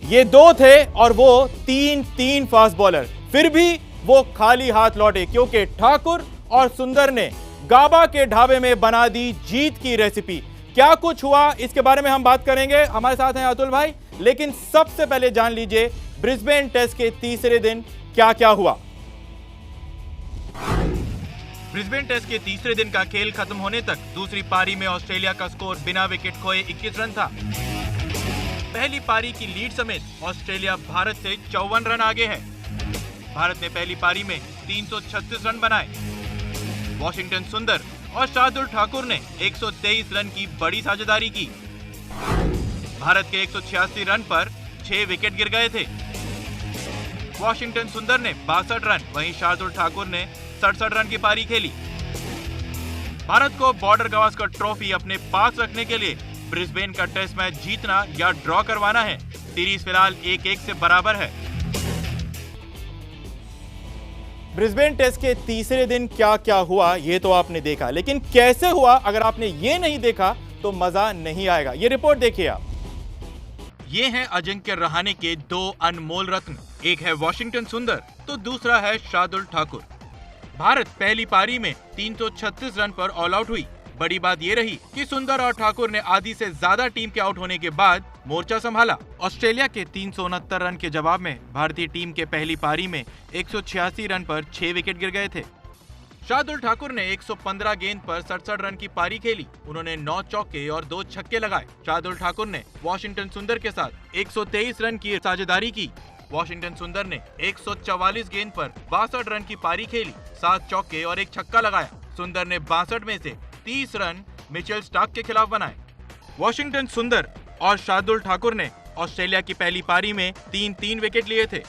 ये दो थे और वो तीन फास्ट बॉलर, फिर भी वो खाली हाथ लौटे क्योंकि ठाकुर और सुंदर ने गाबा के ढाबे में बना दी जीत की रेसिपी। क्या कुछ हुआ इसके बारे में हम बात करेंगे। हमारे साथ हैं अतुल भाई, लेकिन सबसे पहले जान लीजिए ब्रिस्बेन टेस्ट के तीसरे दिन क्या क्या हुआ। ब्रिस्बेन टेस्ट के तीसरे दिन का खेल खत्म होने तक दूसरी पारी में ऑस्ट्रेलिया का स्कोर बिना विकेट खोए 21 रन था। पहली पारी की लीड समेत ऑस्ट्रेलिया भारत से 54 रन आगे है। भारत ने पहली पारी में 336 रन बनाए। वॉशिंगटन सुंदर और शार्दुल ठाकुर ने 123 रन की बड़ी साझेदारी की। भारत के 186 रन पर 6 विकेट गिर गए थे। वॉशिंगटन सुंदर ने 62 रन, वहीं शार्दुल ठाकुर ने 67 रन की पारी खेली। भारत को बॉर्डर गावस्कर ट्रॉफी अपने पास रखने के लिए ब्रिस्बेन का टेस्ट मैच जीतना या ड्रॉ करवाना है। सीरीज फिलहाल 1-1 से बराबर है। ब्रिस्बेन टेस्ट के तीसरे दिन क्या क्या हुआ ये तो आपने देखा, लेकिन कैसे हुआ अगर आपने ये नहीं देखा तो मजा नहीं आएगा। ये रिपोर्ट देखिए आप। ये हैं अजिंक्य रहाणे के दो अनमोल रत्न, एक है वॉशिंगटन सुंदर तो दूसरा है शार्दुल ठाकुर। भारत पहली पारी में 336 रन पर ऑल आउट हुई। बड़ी बात ये रही कि सुंदर और ठाकुर ने आधी से ज्यादा टीम के आउट होने के बाद मोर्चा संभाला। ऑस्ट्रेलिया के 369 रन के जवाब में भारतीय टीम के पहली पारी में 186 रन पर 6 विकेट गिर गए थे। शार्दुल ठाकुर ने 115 गेंद पर 67 रन की पारी खेली। उन्होंने 9 चौके और 2 छक्के लगाए। शार्दुल ठाकुर ने वॉशिंगटन सुंदर के साथ 123 रन की साझेदारी की। वॉशिंगटन सुंदर ने 144 गेंद पर 62 रन की पारी खेली, 7 चौके और 1 छक्का लगाया। सुंदर ने 62 में से 30 रन मिचेल स्टार्क के खिलाफ बनाए। वॉशिंगटन सुंदर और शार्दुल ठाकुर ने ऑस्ट्रेलिया की पहली पारी में 3-3 विकेट लिए थे।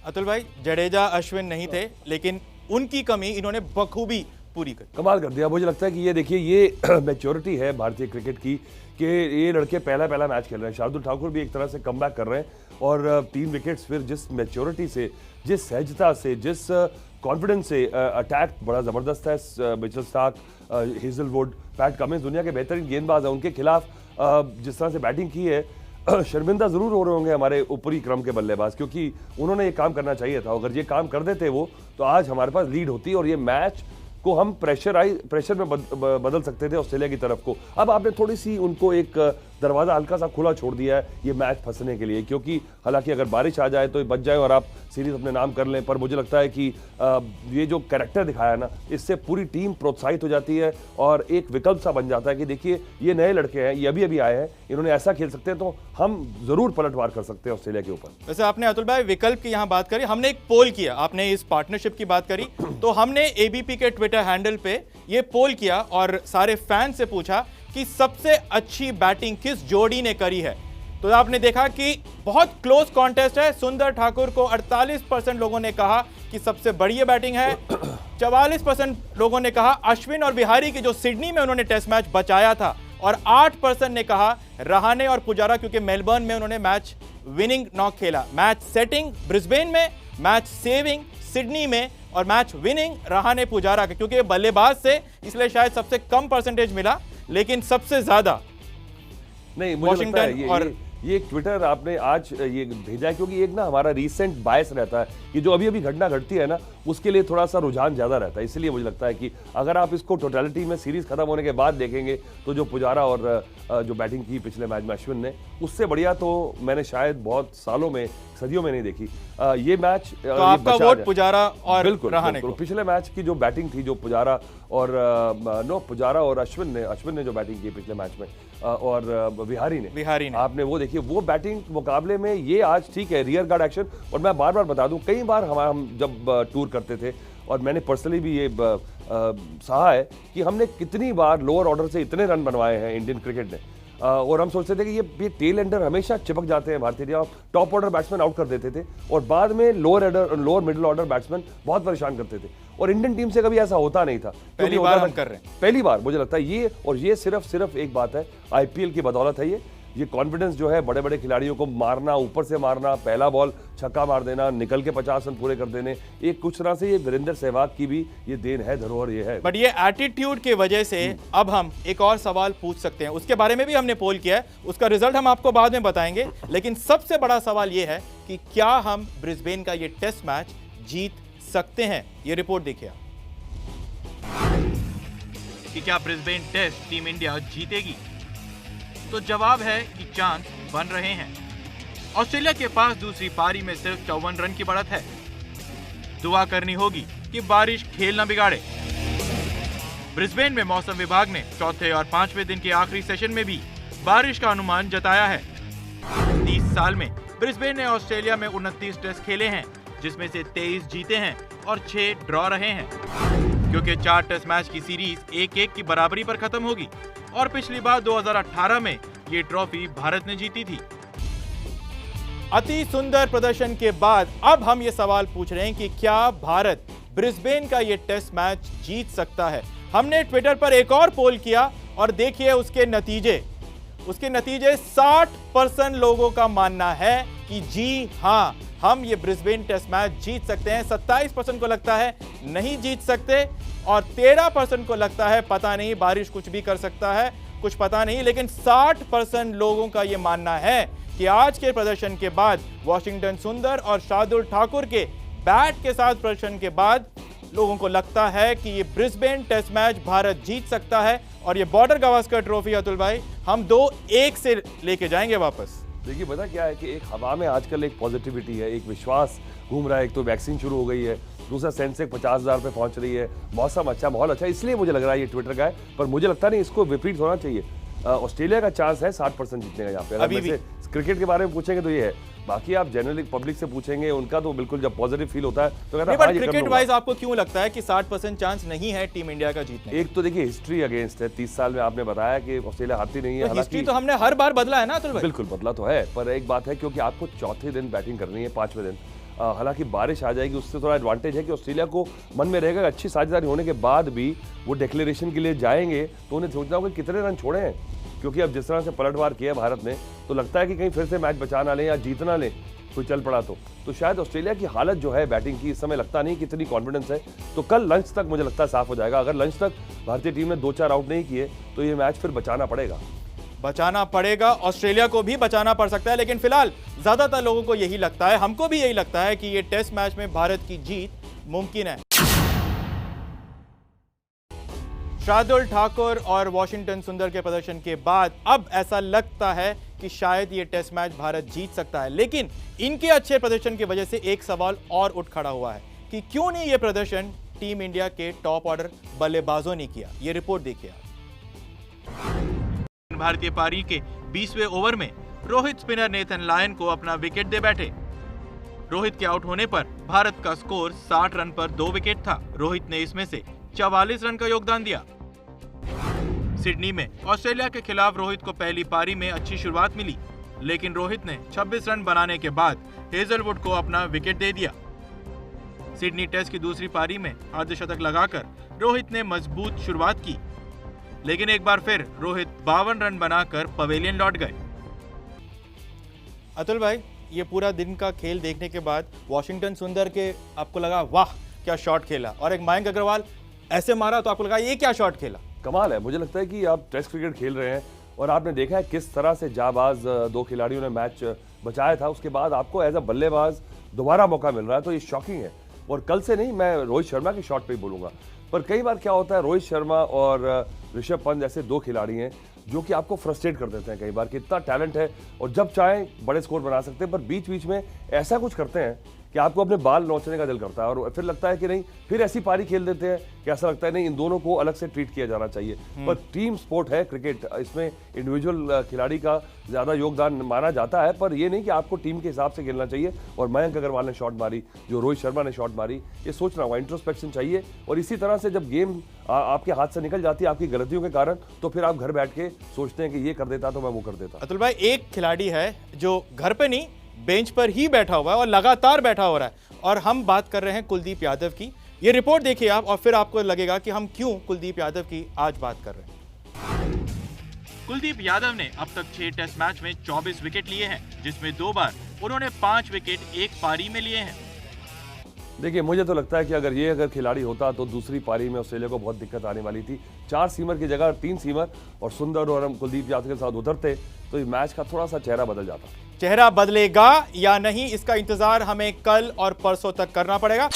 अतुल भाई, जडेजा अश्विन नहीं थे, लेकिन उनकी कमी इन्होंने बखूबी पूरी कर कमाल कर दिया। मुझे लगता है कि ये देखिए ये मैच्योरिटी है भारतीय क्रिकेट की कि ये लड़के पहला मैच खेल रहे हैं। शार्दुल ठाकुर भी एक तरह से कमबैक कर रहे हैं और 3 विकेट्स फिर जिस मैच्योरिटी से, जिस सहजता से, जिस कॉन्फिडेंस से अटैक बड़ा ज़बरदस्त है। Mitchell Starc, Hazlewood, PAT Cummins दुनिया के बेहतरीन गेंदबाज हैं, उनके खिलाफ जिस तरह से बैटिंग की है, शर्मिंदा ज़रूर हो रहे होंगे हमारे ऊपरी क्रम के बल्लेबाज, क्योंकि उन्होंने ये काम करना चाहिए था। अगर ये काम कर देते वो तो आज हमारे पास लीड होती और ये मैच को हम प्रेशर में बदल सकते थे ऑस्ट्रेलिया की तरफ को। अब आपने थोड़ी सी उनको एक दरवाज़ा हल्का सा खुला छोड़ दिया है ये मैच फंसने के लिए, क्योंकि हालांकि अगर बारिश आ जाए तो ये बच जाए और आप सीरीज अपने नाम कर लें। पर मुझे लगता है कि ये जो कैरेक्टर दिखाया ना, इससे पूरी टीम प्रोत्साहित हो जाती है और एक विकल्प सा बन जाता है कि देखिए ये नए लड़के हैं, ये अभी आए हैं, इन्होंने ऐसा खेल सकते हैं तो हम जरूर पलटवार कर सकते हैं ऑस्ट्रेलिया के ऊपर। वैसे आपने अतुल भाई विकल्प की यहाँ बात करी, हमने एक पोल किया, आपने इस पार्टनरशिप की बात करी, तो हमने एबीपी के ट्विटर हैंडल पे ये पोल किया और सारे फैन से पूछा कि सबसे अच्छी बैटिंग किस जोड़ी ने करी है। तो आपने देखा कि बहुत क्लोज कॉन्टेस्ट है। सुंदर ठाकुर को 48% लोगों ने कहा कि सबसे बढ़िया बैटिंग है। 44% लोगों ने कहा अश्विन और बिहारी की जो सिडनी में उन्होंने टेस्ट मैच बचाया था, और 8% ने कहा रहाणे और पुजारा, क्योंकि मेलबर्न में उन्होंने मैच विनिंग नॉक खेला। मैच सेटिंग ब्रिस्बेन में, मैच सेविंग सिडनी में और मैच विनिंग रहाणे पुजारा के, क्योंकि बल्लेबाज से इसलिए शायद सबसे कम परसेंटेज मिला, लेकिन सबसे ज्यादा नहीं मुझे लगता है और ये ट्विटर आपने आज ये भेजा है क्योंकि एक ना हमारा रीसेंट बायस रहता है कि जो अभी घटना घटती है ना उसके लिए थोड़ा सा रुझान ज़्यादा रहता है। इसलिए मुझे लगता है कि अगर आप इसको टोटलिटी में सीरीज खत्म होने के बाद देखेंगे तो जो पुजारा और जो बैटिंग की पिछले मैच में अश्विन ने, उससे बढ़िया तो मैंने शायद बहुत सालों में, सदियों में नहीं देखी। ये मैच तो आपका वोट पुजारा और रहाणे को। पिछले मैच की जो बैटिंग थी, जो पुजारा और अश्विन ने जो बैटिंग की पिछले मैच में और बिहारी ने आपने वो देखिए, वो बैटिंग मुकाबले में ये आज ठीक है रियर गार्ड एक्शन। और मैं बार बार बता दूं, कई बार हम जब टूर करते थे और मैंने पर्सनली भी ये सहा है कि हमने कितनी बार लोअर ऑर्डर से इतने रन बनवाए हैं इंडियन क्रिकेट ने, और हम सोचते थे कि ये टेल एंडर हमेशा चिपक जाते हैं भारतीय team, top order batsman out कर देते थे और बाद में लोअर मिडिल ऑर्डर बैट्समैन बहुत परेशान करते थे, और इंडियन टीम से कभी ऐसा होता नहीं था। पहली बार हम कर रहे हैं, पहली बार मुझे लगता है ये, और ये सिर्फ एक बात है, आईपीएल की बदौलत है ये। ये कॉन्फिडेंस जो है बड़े बड़े खिलाड़ियों को मारना, ऊपर से मारना, पहला बॉल छक्का मार देना, निकल के 50 रन पूरे कर देने, एक कुछ तरह से ये वीरेंद्र सहवाग की भी ये देन है, धरोहर ये है। बट ये एटीट्यूड की वजह से अब हम एक और सवाल पूछ सकते हैं, उसके बारे में भी हमने पोल किया है, उसका रिजल्ट हम आपको बाद में बताएंगे। लेकिन सबसे बड़ा सवाल ये है कि क्या हम ब्रिस्बेन का ये टेस्ट मैच जीत सकते हैं। ये रिपोर्ट देखिए कि क्या ब्रिस्बेन टेस्ट टीम इंडिया जीतेगी। तो जवाब है कि चांस बन रहे हैं। ऑस्ट्रेलिया के पास दूसरी पारी में सिर्फ 54 रन की बढ़त है। दुआ करनी होगी कि बारिश खेल न बिगाड़े। ब्रिस्बेन में मौसम विभाग ने चौथे और पांचवें दिन के आखिरी सेशन में भी बारिश का अनुमान जताया है। 30 साल में ब्रिस्बेन ने ऑस्ट्रेलिया में 29 टेस्ट खेले हैं, जिसमें से 23 जीते हैं और 6 ड्रॉ रहे हैं। क्योंकि 4 टेस्ट मैच की सीरीज 1-1 की बराबरी पर खत्म होगी और पिछली बार 2018 में ये ट्रॉफी भारत ने जीती थी। अति सुंदर प्रदर्शन के बाद अब हम ये सवाल पूछ रहे हैं कि क्या भारत ब्रिस्बेन का ये टेस्ट मैच जीत सकता है। हमने ट्विटर पर एक और पोल किया और देखिए उसके नतीजे 60% लोगों का मानना है कि जी हां, हम ये ब्रिस्बेन टेस्ट मैच जीत सकते हैं। 27% को लगता है नहीं जीत सकते और 13% को लगता है पता नहीं, बारिश कुछ भी कर सकता है, कुछ पता नहीं। लेकिन 60% लोगों का यह मानना है कि आज के प्रदर्शन के बाद, वॉशिंगटन सुंदर और शार्दुल ठाकुर के बैट के साथ प्रदर्शन के बाद, लोगों को लगता है कि ये ब्रिस्बेन टेस्ट मैच भारत जीत सकता है और ये बॉर्डर गावस्कर ट्रॉफी अतुल भाई हम 2-1 से लेके जाएंगे वापस। देखिए पता क्या है कि एक हवा में आजकल एक पॉजिटिविटी है, एक विश्वास घूम रहा है। एक तो वैक्सीन शुरू हो गई है, दूसरा सेंसेक्स 50,000 पे पहुंच रही है, मौसम अच्छा, माहौल अच्छा, इसलिए मुझे लग रहा है ये ट्विटर का है। पर मुझे लगता नहीं इसको विपरीत होना चाहिए। ऑस्ट्रेलिया का चांस है 60% जीतने का यहाँ पे। अभी भी क्रिकेट के बारे में पूछेंगे तो ये है, बाकी आप जनरली पब्लिक से पूछेंगे उनका तो बिल्कुल जब पॉजिटिव फील होता है तो कहता है हाँ, क्रिकेट वाइज आपको क्यों लगता है कि 60% चांस नहीं है टीम इंडिया का जीतने? एक तो देखिए हिस्ट्री अगेंस्ट है। 30 साल में आपने बताया कि ऑस्ट्रेलिया हारती नहीं है। हिस्ट्री तो हमने हर बार बदला है ना अतुल भाई। बिल्कुल बदला तो है, पर एक बात है क्योंकि आपको चौथे दिन बैटिंग करनी है, 5वें दिन हालांकि बारिश आ जाएगी, उससे थोड़ा एडवांटेज है कि ऑस्ट्रेलिया को मन में रहेगा अच्छी साझेदारी होने के बाद भी वो डिक्लेरेशन के लिए जाएंगे तो उन्हें सोचना होगा कितने रन छोड़े हैं। क्योंकि अब जिस तरह से पलटवार किया भारत ने तो लगता है कि कहीं फिर से मैच बचाना लें या जीतना लें, कोई चल पड़ा तो शायद ऑस्ट्रेलिया की हालत जो है बैटिंग की इस समय लगता नहीं कि इतनी कॉन्फिडेंस है। तो कल लंच तक मुझे लगता है साफ हो जाएगा। अगर लंच तक भारतीय टीम ने 2-4 आउट नहीं किए तो ये मैच फिर बचाना पड़ेगा। ऑस्ट्रेलिया को भी बचाना पड़ सकता है, लेकिन फिलहाल ज्यादातर लोगों को यही लगता है, हमको भी यही लगता है कि ये टेस्ट मैच में भारत की जीत मुमकिन है। शार्दुल ठाकुर और वॉशिंगटन सुंदर के प्रदर्शन के बाद अब ऐसा लगता है कि शायद ये टेस्ट मैच भारत जीत सकता है। लेकिन इनके अच्छे प्रदर्शन की वजह से एक सवाल और उठ खड़ा हुआ है कि क्यों नहीं ये प्रदर्शन टीम इंडिया के टॉप ऑर्डर बल्लेबाजों ने किया। ये रिपोर्ट देखिए। भारतीय पारी के 20वें ओवर में रोहित स्पिनर नेथन लायन को अपना विकेट दे बैठे। रोहित के आउट होने पर भारत का स्कोर 60 रन पर 2 विकेट था। रोहित ने इसमें से 44 रन का योगदान दिया। सिडनी में ऑस्ट्रेलिया के खिलाफ रोहित को पहली पारी में अच्छी शुरुआत मिली, लेकिन रोहित ने 26 रन बनाने के बाद हेजलवुड को अपना विकेट दे दिया। सिडनी टेस्ट की दूसरी पारी में अर्धशतक लगाकर रोहित ने मजबूत शुरुआत की, लेकिन एक बार फिर रोहित 52 रन बनाकर पवेलियन लौट गए। अतुल भाई, ये पूरा दिन का खेल देखने के बाद वॉशिंगटन सुंदर के आपको लगा वाह क्या शॉट खेला, और एक मयंक अग्रवाल ऐसे मारा तो आपको लगा ये क्या शॉट खेला? कमाल है। मुझे लगता है कि आप टेस्ट क्रिकेट खेल रहे हैं और आपने देखा है किस तरह से जाबाज 2 खिलाड़ियों ने मैच बचाया था, उसके बाद आपको एज अ बल्लेबाज दोबारा मौका मिल रहा है, तो ये शॉकिंग है। और कल से नहीं, मैं रोहित शर्मा के शॉट पे ही बोलूंगा, पर कई बार क्या होता है रोहित शर्मा और ऋषभ पंत ऐसे 2 खिलाड़ी हैं जो कि आपको फ्रस्ट्रेट कर देते हैं कई बार कि इतना टैलेंट है और जब चाहें बड़े स्कोर बना सकते हैं, पर बीच बीच में ऐसा कुछ करते हैं कि आपको अपने बाल नोचने का दिल करता है और फिर लगता है कि नहीं, फिर ऐसी पारी खेल देते हैं कि ऐसा लगता है नहीं इन दोनों को अलग से ट्रीट किया जाना चाहिए। पर टीम स्पोर्ट है क्रिकेट, इसमें इंडिविजुअल खिलाड़ी का ज़्यादा योगदान माना जाता है, पर ये नहीं कि आपको टीम के हिसाब से खेलना चाहिए। और मयंक अग्रवाल ने शॉट मारी, जो रोहित शर्मा ने शॉट मारी, ये सोचना हुआ, इंट्रोस्पेक्शन चाहिए। और इसी तरह से जब गेम आपके हाथ से निकल जाती है आपकी गलतियों के कारण, तो फिर आप घर बैठ के सोचते हैं कि ये कर देता तो मैं वो कर देता। अतुल भाई, एक खिलाड़ी है जो घर पे नहीं बेंच पर ही बैठा हुआ है और लगातार बैठा हो रहा है, और हम बात कर रहे हैं कुलदीप यादव की। ये रिपोर्ट देखिए आप और फिर आपको लगेगा कि हम क्यों कुलदीप यादव की आज बात कर रहे हैं। कुलदीप यादव ने अब तक 6 टेस्ट मैच में 24 विकेट लिए हैं, जिसमें 2 बार उन्होंने 5 विकेट एक पारी में लिए हैं। देखिए, मुझे तो लगता है कि अगर खिलाड़ी होता तो दूसरी पारी में ऑस्ट्रेलिया को बहुत दिक्कत आने वाली थी। 4 सीमर की जगह 3 सीमर और सुंदर और हम कुलदीप यादव के साथ उतरते तो इस मैच का थोड़ा सा चेहरा बदल जाता। चेहरा बदलेगा या नहीं, इसका इंतजार हमें कल और परसों तक करना पड़ेगा।